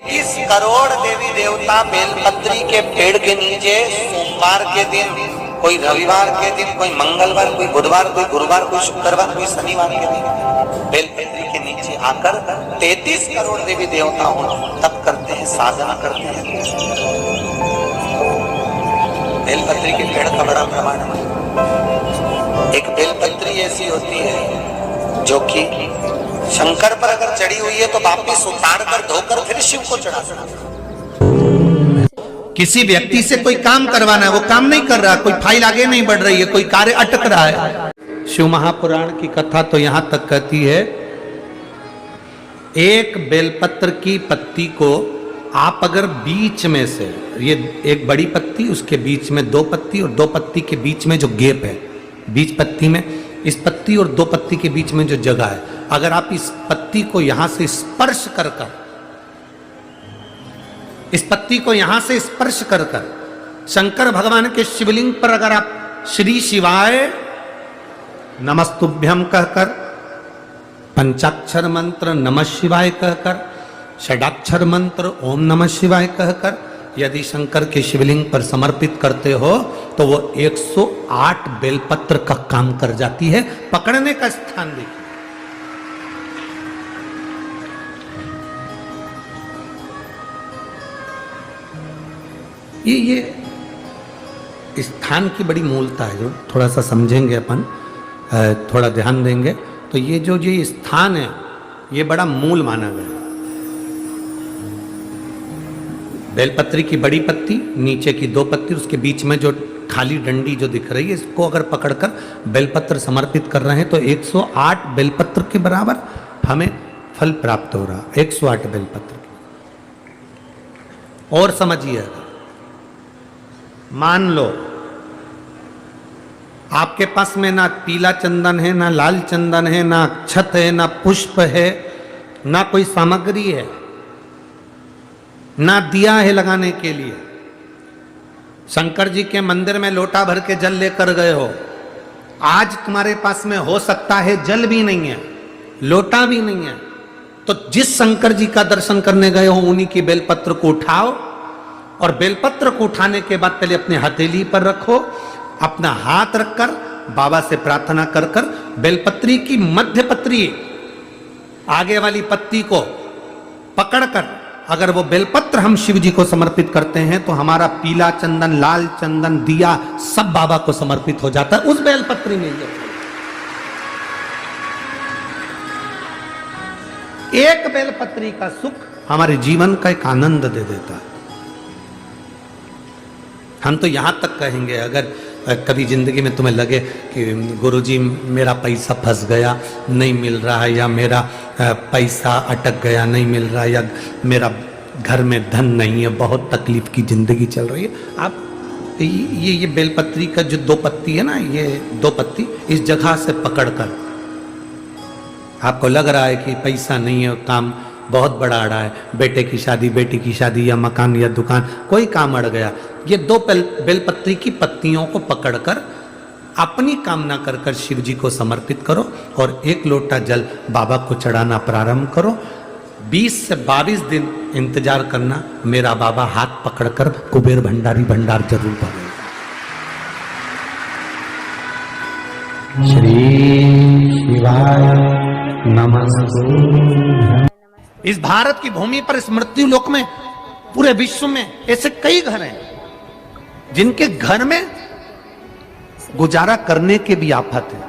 इस करोड़ देवी देवता बेलपत्री के पेड़ के नीचे सोमवार के दिन, कोई रविवार के दिन, कोई मंगलवार, कोई बुधवार, कोई गुरुवार, कोई शुक्रवार, कोई शनिवार के दिन बेलपत्री के नीचे आकर 33 करोड़ देवी देवता हो तप करते हैं, साधना करते हैं। बेलपत्री के पेड़ का बड़ा प्रमाण है। एक बेलपत्री ऐसी होती है जो कि शंकर पर अगर चढ़ी हुई है तो वापिस उतार कर धोकर फिर शिव को चढ़ा सकते। किसी व्यक्ति से कोई काम करवाना है, वो काम नहीं कर रहा, कोई फाइल आगे नहीं बढ़ रही है, कोई कार्य अटक रहा है। शिव महापुराण की कथा तो यहां तक कहती है, एक बेलपत्र की पत्ती को आप अगर बीच में से, ये एक बड़ी पत्ती, उसके बीच में 2 पत्ती और 2 पत्ती के बीच में जो गैप है, बीच पत्ती में, इस पत्ती और 2 पत्ती के बीच में जो जगह है, अगर आप इस पत्ती को यहां से स्पर्श कर कर, इस पत्ती को यहां से स्पर्श कर कर शंकर भगवान के शिवलिंग पर अगर आप श्री शिवाय नमस्तुभ्यम कहकर, पंचाक्षर मंत्र नमः शिवाय कहकर, षडाक्षर मंत्र ओम नमः शिवाय कहकर यदि शंकर के शिवलिंग पर समर्पित करते हो तो वो 108 बेलपत्र का काम कर जाती है। पकड़ने का स्थान देखिए, ये स्थान की बड़ी मूलता है, जो थोड़ा सा समझेंगे अपन, थोड़ा ध्यान देंगे तो ये जो स्थान है ये बड़ा मूल माना गया। बेलपत्री की बड़ी पत्ती, नीचे की 2 पत्ती, उसके बीच में जो खाली डंडी जो दिख रही है, इसको अगर पकड़कर बेलपत्र समर्पित कर रहे हैं तो 108 बेलपत्र के बराबर हमें फल प्राप्त हो रहा। 108 बेलपत्र। और समझिए, मान लो आपके पास में ना पीला चंदन है, ना लाल चंदन है, ना अक्षत है, ना पुष्प है, ना कोई सामग्री है, ना दिया है लगाने के लिए। शंकर जी के मंदिर में लोटा भर के जल लेकर गए हो, आज तुम्हारे पास में हो सकता है जल भी नहीं है, लोटा भी नहीं है, तो जिस शंकर जी का दर्शन करने गए हो उन्हीं की बेलपत्र को उठाओ और बेलपत्र को उठाने के बाद पहले अपने हथेली पर रखो, अपना हाथ रखकर बाबा से प्रार्थना कर कर बेलपत्री की मध्य पत्री, आगे वाली पत्ती को पकड़कर अगर वो बेलपत्र हम शिव जी को समर्पित करते हैं तो हमारा पीला चंदन, लाल चंदन, दिया सब बाबा को समर्पित हो जाता है उस बेलपत्री में। एक बेलपत्री का सुख हमारे जीवन का एक आनंद दे देता है। हम तो यहां तक कहेंगे, अगर कभी जिंदगी में तुम्हें लगे कि गुरुजी मेरा पैसा फंस गया, नहीं मिल रहा है, या मेरा पैसा अटक गया, नहीं मिल रहा है, या मेरा घर में धन नहीं है, बहुत तकलीफ की जिंदगी चल रही है, आप ये बेलपत्री का जो 2 पत्ती है ना, ये 2 पत्ती इस जगह से पकड़कर, आपको लग रहा है कि पैसा नहीं है, काम बहुत बड़ा अड़ा है, बेटे की शादी, बेटी की शादी, या मकान या दुकान, कोई काम अड़ गया, ये 2 बेलपत्री की पत्तियों को पकड़कर अपनी कामना कर कर शिव जी को समर्पित करो और 1 लोटा जल बाबा को चढ़ाना प्रारंभ करो। 20 से 22 दिन इंतजार करना, मेरा बाबा हाथ पकड़कर कुबेर भंडारी भंडार जरूर भरेगा। श्री शिवाय नमः। इस भारत की भूमि पर, इस मृत्यु लोक में, पूरे विश्व में ऐसे कई घर हैं जिनके घर में गुजारा करने के भी आफत है,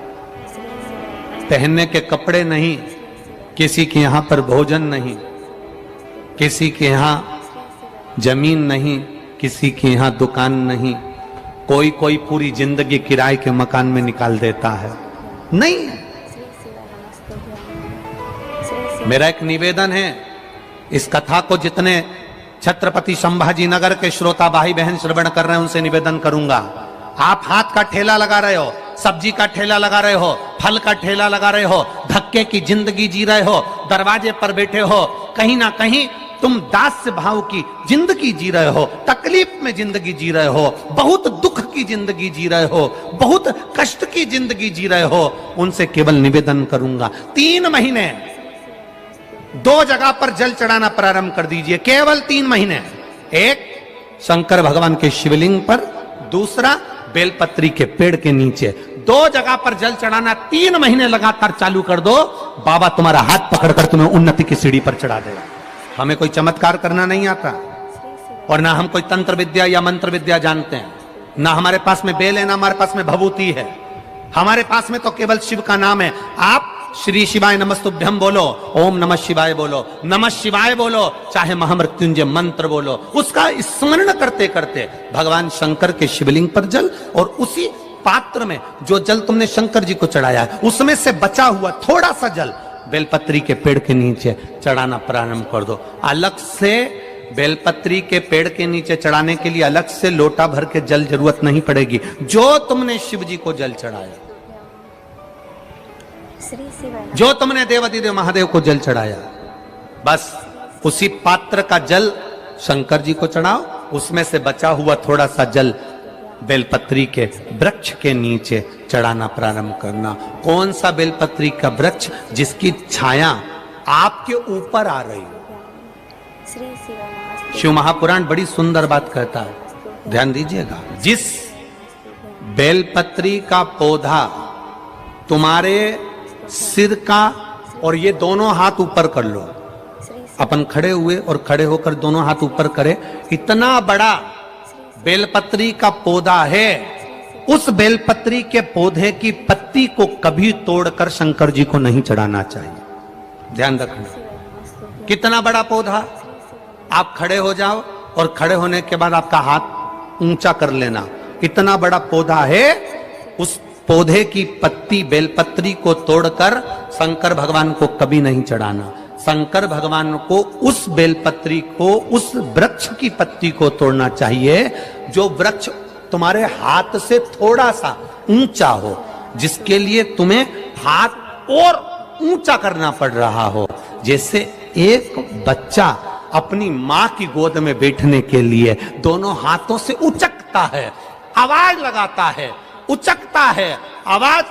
पहनने के कपड़े नहीं, किसी के यहां पर भोजन नहीं, किसी के यहां जमीन नहीं, किसी के यहां दुकान नहीं, कोई पूरी जिंदगी किराए के मकान में निकाल देता है। नहीं है। मेरा एक निवेदन है, इस कथा को जितने छत्रपति संभाजी नगर के श्रोता भाई बहन श्रवण कर रहे हैं उनसे निवेदन करूंगा, आप हाथ का ठेला लगा रहे हो, सब्जी का ठेला लगा रहे हो, फल का ठेला लगा रहे हो, धक्के की जिंदगी जी रहे हो, दरवाजे पर बैठे हो, कहीं ना कहीं तुम दास्य भाव की जिंदगी जी रहे हो, तकलीफ में जिंदगी जी रहे हो, बहुत दुख की जिंदगी जी रहे हो, बहुत कष्ट की जिंदगी जी रहे हो, उनसे केवल निवेदन करूंगा, 3 महीने 2 जगह पर जल चढ़ाना प्रारंभ कर दीजिए, केवल 3 महीने। एक शंकर भगवान के शिवलिंग पर, दूसरा बेलपत्री के पेड़ के नीचे। 2 जगह पर जल चढ़ाना 3 महीने लगातार चालू कर दो, बाबा तुम्हारा हाथ पकड़कर तुम्हें उन्नति की सीढ़ी पर चढ़ा देगा। हमें कोई चमत्कार करना नहीं आता, और ना हम कोई तंत्र विद्या या मंत्र विद्या जानते हैं, ना हमारे पास में बेल है, ना हमारे पास में भभूति है। हमारे पास में तो केवल शिव का नाम है। आप श्री शिवाय नमस्तुभ्यम बोलो, ओम नमः शिवाय बोलो, नमः शिवाय बोलो, चाहे महामृत्युंजय मंत्र बोलो, उसका स्मरण करते करते भगवान शंकर के शिवलिंग पर जल, और उसी पात्र में जो जल तुमने शंकर जी को चढ़ाया है उसमें से बचा हुआ थोड़ा सा जल बेलपत्री के पेड़ के नीचे चढ़ाना प्रारंभ कर दो। अलग से बेलपत्री के पेड़ के नीचे चढ़ाने के लिए अलग से लोटा भर के जल जरूरत नहीं पड़ेगी। जो तुमने शिव जी को जल चढ़ाया, जो तुमने देवाधिदेव महादेव को जल चढ़ाया, बस उसी पात्र का जल शंकर जी को चढ़ाओ, उसमें से बचा हुआ थोड़ा सा जल बेलपत्री के वृक्ष के नीचे चढ़ाना प्रारंभ करना। कौन सा बेलपत्री का वृक्ष? जिसकी छाया आपके ऊपर आ रही हो। शिव महापुराण बड़ी सुंदर बात कहता है, ध्यान दीजिएगा। जिस बेलपत्री का पौधा तुम्हारे सिर का, और ये दोनों हाथ ऊपर कर लो, अपन खड़े हुए और खड़े होकर दोनों हाथ ऊपर करे, इतना बड़ा बेलपत्री का पौधा है, उस बेलपत्री के पौधे की पत्ती को कभी तोड़कर शंकर जी को नहीं चढ़ाना चाहिए। ध्यान रखना। कितना बड़ा पौधा? आप खड़े हो जाओ और खड़े होने के बाद आपका हाथ ऊंचा कर लेना। इतना बड़ा पौधा है, उस पौधे की पत्ती बेलपत्री को तोड़कर शंकर भगवान को कभी नहीं चढ़ाना। शंकर भगवान को उस बेलपत्री को, उस वृक्ष की पत्ती को तोड़ना चाहिए जो वृक्ष तुम्हारे हाथ से थोड़ा सा ऊंचा हो, जिसके लिए तुम्हें हाथ और ऊंचा करना पड़ रहा हो। जैसे एक बच्चा अपनी मां की गोद में बैठने के लिए दोनों हाथों से उचकता है, आवाज लगाता है, उचकता है, आवाज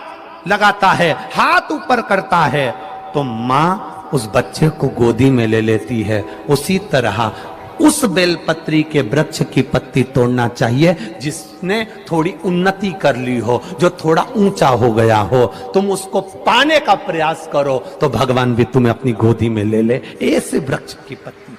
लगाता है, हाथ ऊपर करता है, तो मां उस बच्चे को गोदी में ले लेती है। उसी तरह उस बेलपत्री के वृक्ष की पत्ती तोड़ना चाहिए जिसने थोड़ी उन्नति कर ली हो, जो थोड़ा ऊंचा हो गया हो। तुम उसको पाने का प्रयास करो तो भगवान भी तुम्हें अपनी गोदी में ले ले। ऐसे वृक्ष की पत्ती